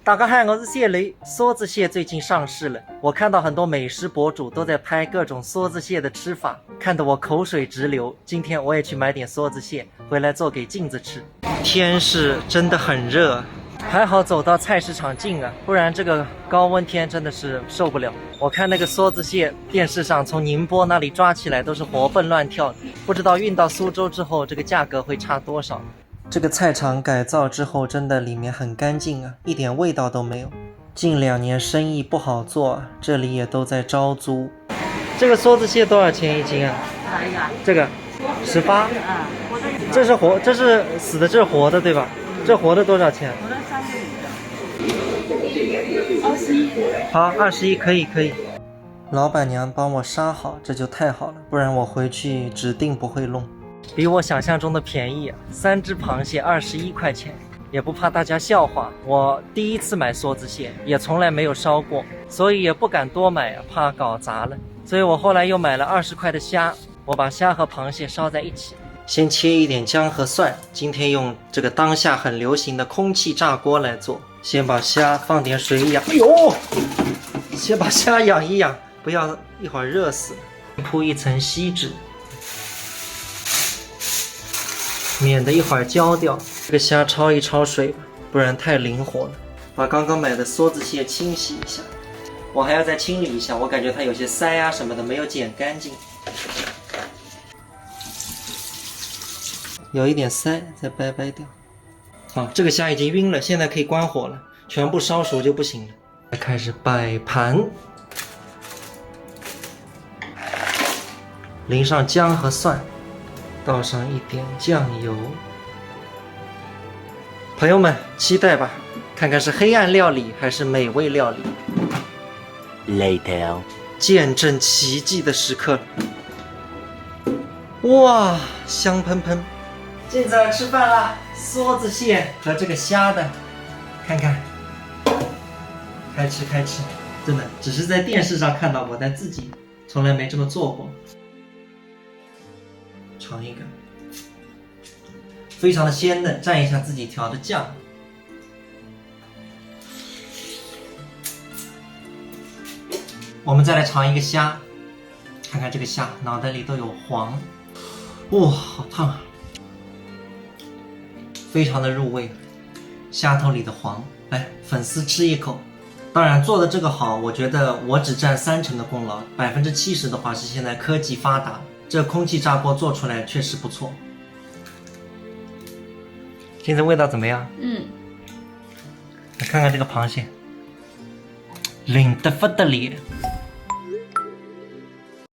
大家好，我是小雷。梭子蟹最近上市了，我看到很多美食博主都在拍各种梭子蟹的吃法，看得我口水直流。今天我也去买点梭子蟹回来做给镜子吃。天是真的很热，还好走到菜市场近啊，不然这个高温天真的是受不了。我看那个梭子蟹，电视上从宁波那里抓起来都是活蹦乱跳的，不知道运到苏州之后这个价格会差多少。这个菜场改造之后真的里面很干净啊，一点味道都没有。近2年生意不好做，这里也都在招租。这个梭子蟹多少钱一斤啊？这个18。这是活，这是死的，这是活的对吧？这活的多少钱？活的321。好，21可以。老板娘帮我杀好，这就太好了，不然我回去指定不会弄。比我想象中的便宜啊！3只螃蟹21块钱，也不怕大家笑话。我第一次买梭子蟹，也从来没有烧过，所以也不敢多买啊，怕搞砸了。所以我后来又买了20块的虾，我把虾和螃蟹烧在一起。先切一点姜和蒜，今天用这个当下很流行的空气炸锅来做。先把虾放点水养，哎呦，先把虾养一养，不要一会儿热死。铺一层锡纸，免得一会儿焦掉。这个虾焯一焯水吧，不然太灵活了。把刚刚买的梭子蟹清洗一下，我还要再清理一下，我感觉它有些鳃啊什么的没有剪干净，有一点鳃，再掰掉。好，这个虾已经晕了，现在可以关火了，全部烧熟就不行了。开始摆盘，淋上姜和蒜，倒上一点酱油。朋友们，期待吧，看看是黑暗料理还是美味料理。Later， 见证奇迹的时刻。哇，香喷喷！镜子吃饭啦，梭子蟹和这个虾的，看看，开吃，真的只是在电视上看到过，但自己从来没这么做过。尝一个，非常的鲜嫩，蘸一下自己调的酱。我们再来尝一个虾，看看这个虾脑袋里都有黄，哇，好烫啊！非常的入味，虾头里的黄，来，粉丝吃一口。当然做的这个好，我觉得我只占30%的功劳，70%的话是现在科技发达。这空气炸锅做出来确实不错。现在味道怎么样？来看看这个螃蟹，嫩得不得了。